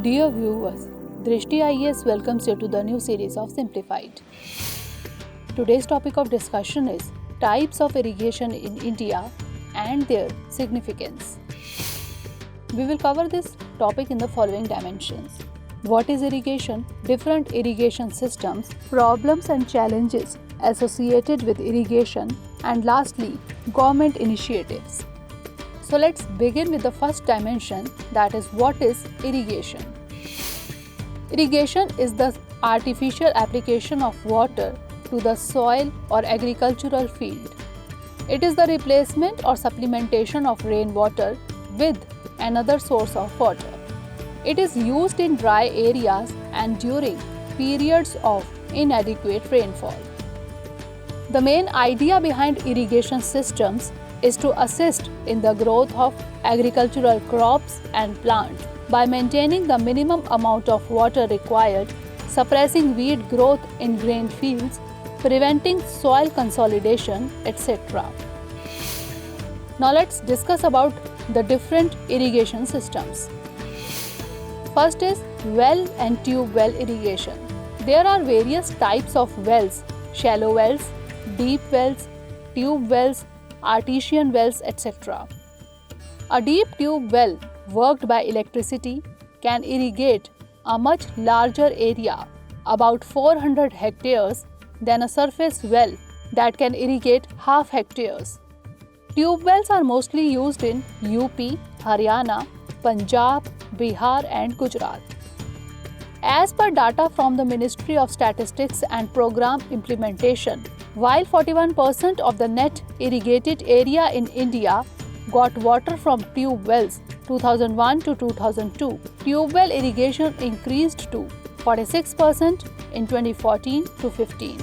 Dear viewers, Drishti IAS welcomes you to the new series of Simplified. Today's topic of discussion is types of irrigation in India and their significance. We will cover this topic in the following dimensions. What is irrigation? Different irrigation systems, problems and challenges associated with irrigation, and lastly, government initiatives. So let's begin with the first dimension, that is, what is irrigation? Irrigation is the artificial application of water to the soil or agricultural field. It is the replacement or supplementation of rainwater with another source of water. It is used in dry areas and during periods of inadequate rainfall. The main idea behind irrigation systems is to assist in the growth of agricultural crops and plants by maintaining the minimum amount of water required, suppressing weed growth in grain fields, preventing soil consolidation, etc. Now let's discuss about the different irrigation systems. First is well and tube well irrigation. There are various types of wells: shallow wells, deep wells, tube wells, artesian wells, etc. A deep tube well worked by electricity can irrigate a much larger area, about 400 hectares, than a surface well that can irrigate half hectares. Tube wells are mostly used in UP, Haryana, Punjab, Bihar and Gujarat. As per data from the Ministry of Statistics and Program Implementation, while 41% of the net irrigated area in India got water from tube wells 2001 to 2002, tube well irrigation increased to 46% in 2014 to 15.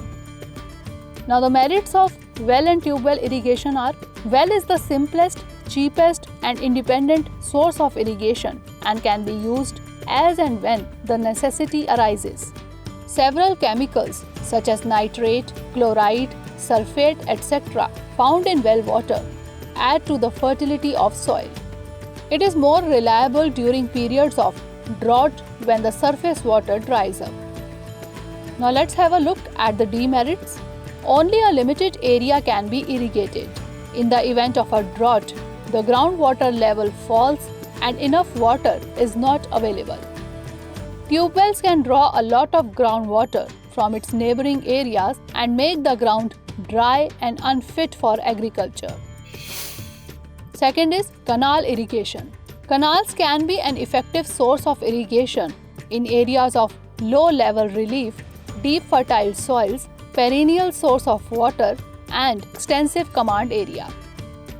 Now the merits of well and tube well irrigation are: well is the simplest, cheapest and independent source of irrigation and can be used as and when the necessity arises. Several chemicals such as nitrate, chloride, sulfate, etc. found in well water add to the fertility of soil. It is more reliable during periods of drought when the surface water dries up. Now let's have a look at the demerits. Only a limited area can be irrigated. In the event of a drought, the groundwater level falls and enough water is not available. Tube wells can draw a lot of groundwater from its neighboring areas and make the ground dry and unfit for agriculture. Second is canal irrigation. Canals can be an effective source of irrigation in areas of low level relief, deep fertile soils, perennial source of water and extensive command area.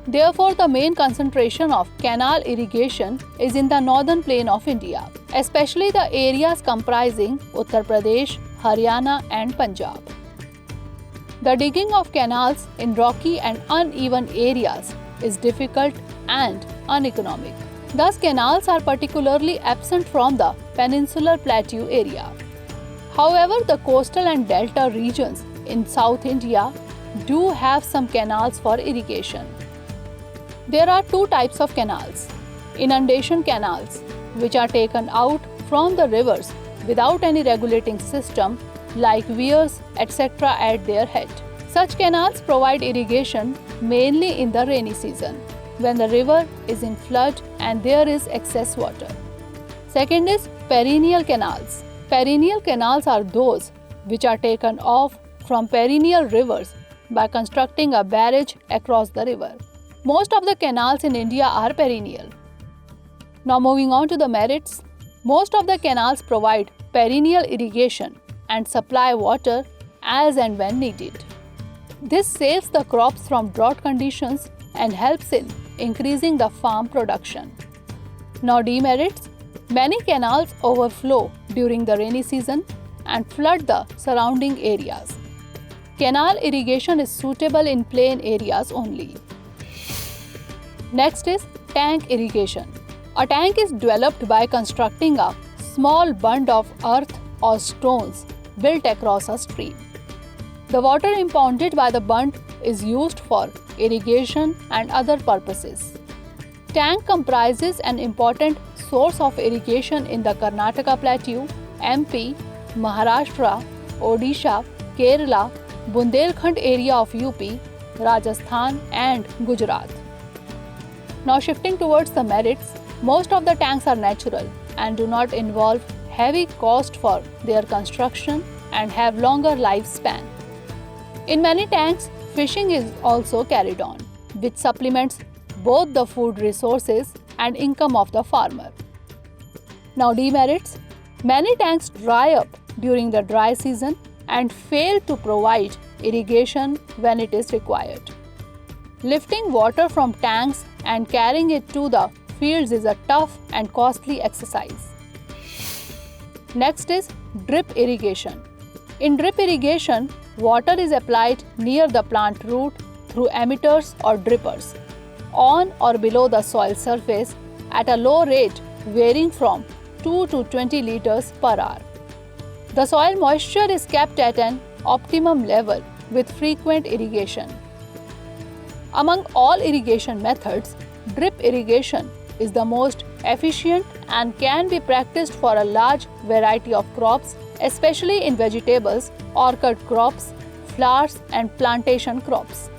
Therefore, the main concentration of canal irrigation is in the northern plain of India, especially the areas comprising Uttar Pradesh, Haryana and Punjab. The digging of canals in rocky and uneven areas is difficult and uneconomic. Thus, canals are particularly absent from the peninsular plateau area. However, the coastal and delta regions in South India do have some canals for irrigation. There are two types of canals: inundation canals, which are taken out from the rivers without any regulating system like weirs, etc. at their head. Such canals provide irrigation mainly in the rainy season, when the river is in flood and there is excess water. Second is perennial canals. Perennial canals are those which are taken off from perennial rivers by constructing a barrage across the river. Most of the canals in India are perennial. Now moving on to the merits. Most of the canals provide perennial irrigation and supply water as and when needed. This saves the crops from drought conditions and helps in increasing the farm production. Now demerits. Many canals overflow during the rainy season and flood the surrounding areas. Canal irrigation is suitable in plain areas only. Next is tank irrigation. A tank is developed by constructing a small bund of earth or stones built across a stream. The water impounded by the bund is used for irrigation and other purposes. Tank comprises an important source of irrigation in the Karnataka Plateau, MP, Maharashtra, Odisha, Kerala, Bundelkhand area of UP, Rajasthan and Gujarat. Now shifting towards the merits, most of the tanks are natural and do not involve heavy cost for their construction and have longer lifespan. In many tanks, fishing is also carried on, which supplements both the food resources and income of the farmer. Now demerits, many tanks dry up during the dry season and fail to provide irrigation when it is required. Lifting water from tanks and carrying it to the fields is a tough and costly exercise. Next is drip irrigation. In drip irrigation, water is applied near the plant root through emitters or drippers, on or below the soil surface at a low rate varying from 2 to 20 liters per hour. The soil moisture is kept at an optimum level with frequent irrigation. Among all irrigation methods, drip irrigation is the most efficient and can be practiced for a large variety of crops, especially in vegetables, orchard crops, flowers and plantation crops.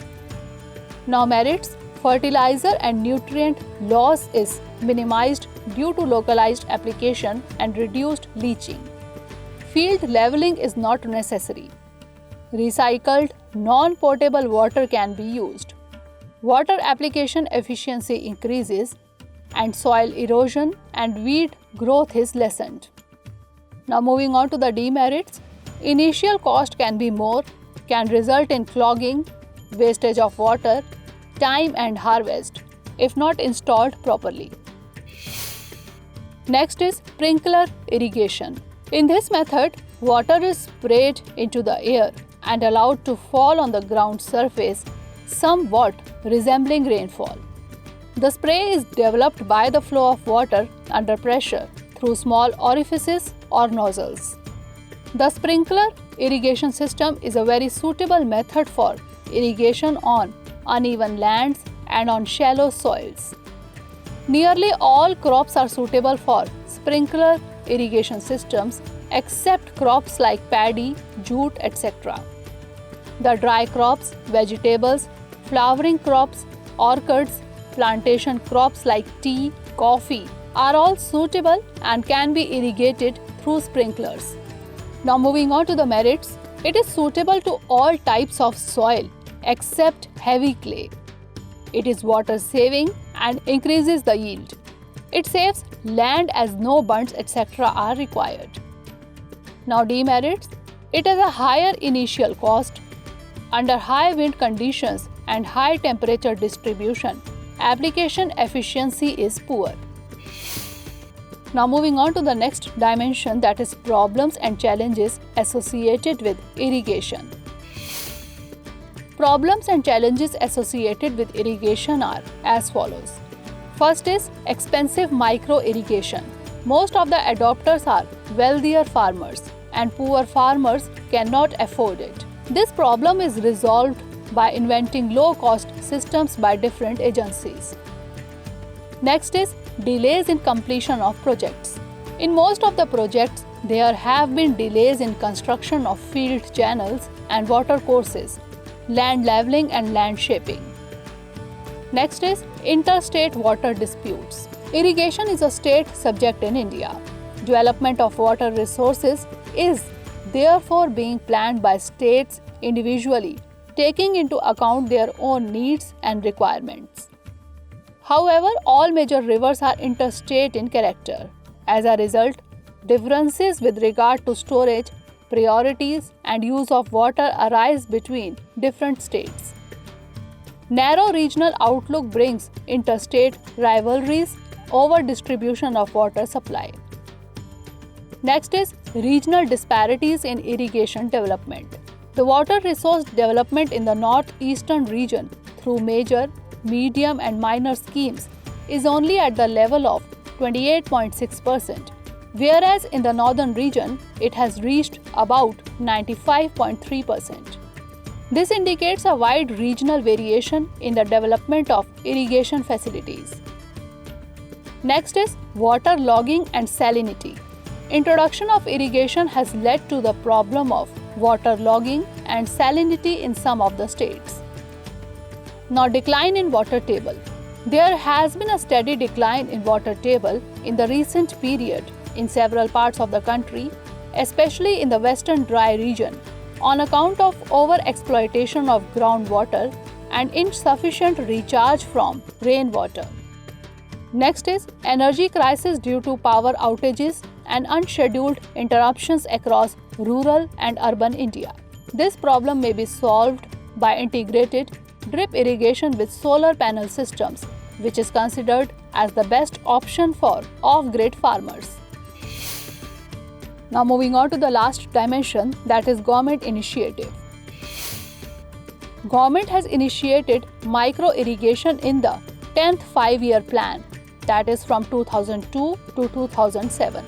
Now merits, fertilizer and nutrient loss is minimized due to localized application and reduced leaching. Field leveling is not necessary. Recycled, non-potable water can be used. Water application efficiency increases and soil erosion and weed growth is lessened. Now moving on to the demerits, initial cost can be more, can result in clogging, wastage of water, time and harvest if not installed properly. Next is sprinkler irrigation. In this method, water is sprayed into the air and allowed to fall on the ground surface, somewhat resembling rainfall. The spray is developed by the flow of water under pressure through small orifices or nozzles. The sprinkler irrigation system is a very suitable method for irrigation on uneven lands and on shallow soils. Nearly all crops are suitable for sprinkler irrigation systems except crops like paddy, jute, etc. The dry crops, vegetables, flowering crops, orchards, plantation crops like tea, coffee are all suitable and can be irrigated through sprinklers. Now moving on to the merits, it is suitable to all types of soil except heavy clay. It is water saving and increases the yield. It saves land as no bunds etc. are required. Now demerits, it has a higher initial cost. Under high wind conditions and high temperature distribution, application efficiency is poor. Now moving on to the next dimension, that is problems and challenges associated with irrigation. Problems and challenges associated with irrigation are as follows. First is expensive micro irrigation. Most of the adopters are wealthier farmers and poor farmers cannot afford it. This problem is resolved by inventing low-cost systems by different agencies. Next is delays in completion of projects. In most of the projects, there have been delays in construction of field channels and water courses, land leveling and land shaping. Next is interstate water disputes. Irrigation is a state subject in India. Development of water resources is therefore being planned by states individually, taking into account their own needs and requirements. However, all major rivers are interstate in character. As a result, differences with regard to storage, priorities, and use of water arise between different states. Narrow regional outlook brings interstate rivalries over distribution of water supply. Next is regional disparities in irrigation development. The water resource development in the northeastern region through major, medium and minor schemes is only at the level of 28.6%, whereas in the northern region it has reached about 95.3%. This indicates a wide regional variation in the development of irrigation facilities. Next is water logging and salinity. Introduction of irrigation has led to the problem of water logging and salinity in some of the states. Now, decline in water table. There has been a steady decline in water table in the recent period in several parts of the country, especially in the western dry region, on account of over-exploitation of groundwater and insufficient recharge from rainwater. Next is energy crisis due to power outages and unscheduled interruptions across rural and urban India. This problem may be solved by integrated drip irrigation with solar panel systems, which is considered as the best option for off-grid farmers. Now moving on to the last dimension, that is government initiative. Government has initiated micro irrigation in the 10th 5-year plan, that is from 2002 to 2007.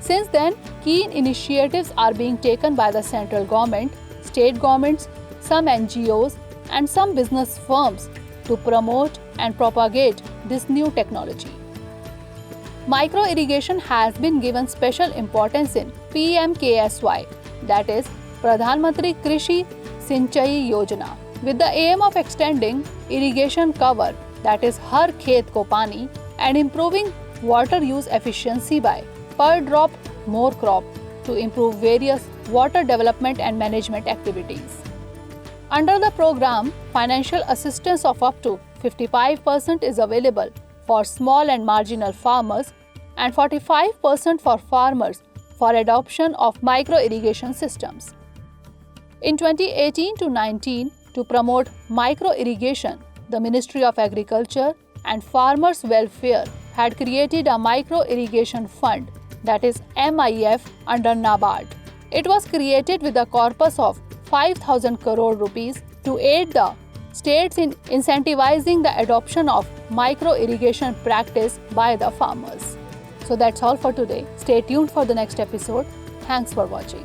Since then, key initiatives are being taken by the central government, state governments, some NGOs and some business firms to promote and propagate this new technology. Micro irrigation has been given special importance in PMKSY, that is Pradhan Mantri Krishi Sinchai Yojana, with the aim of extending irrigation cover, that is Har Khet Ko Pani, and improving water use efficiency by per drop more crop to improve various water development and management activities. Under the program, financial assistance of up to 55% is available for small and marginal farmers and 45% for farmers for adoption of micro irrigation systems. In 2018 to 19, to promote micro irrigation, the Ministry of Agriculture and Farmers Welfare had created a micro irrigation fund, that is MIF, under NABARD. It was created with a corpus of 5,000 crore rupees to aid the states in incentivizing the adoption of micro irrigation practice by the farmers. So that's all for today. Stay tuned for the next episode. Thanks for watching.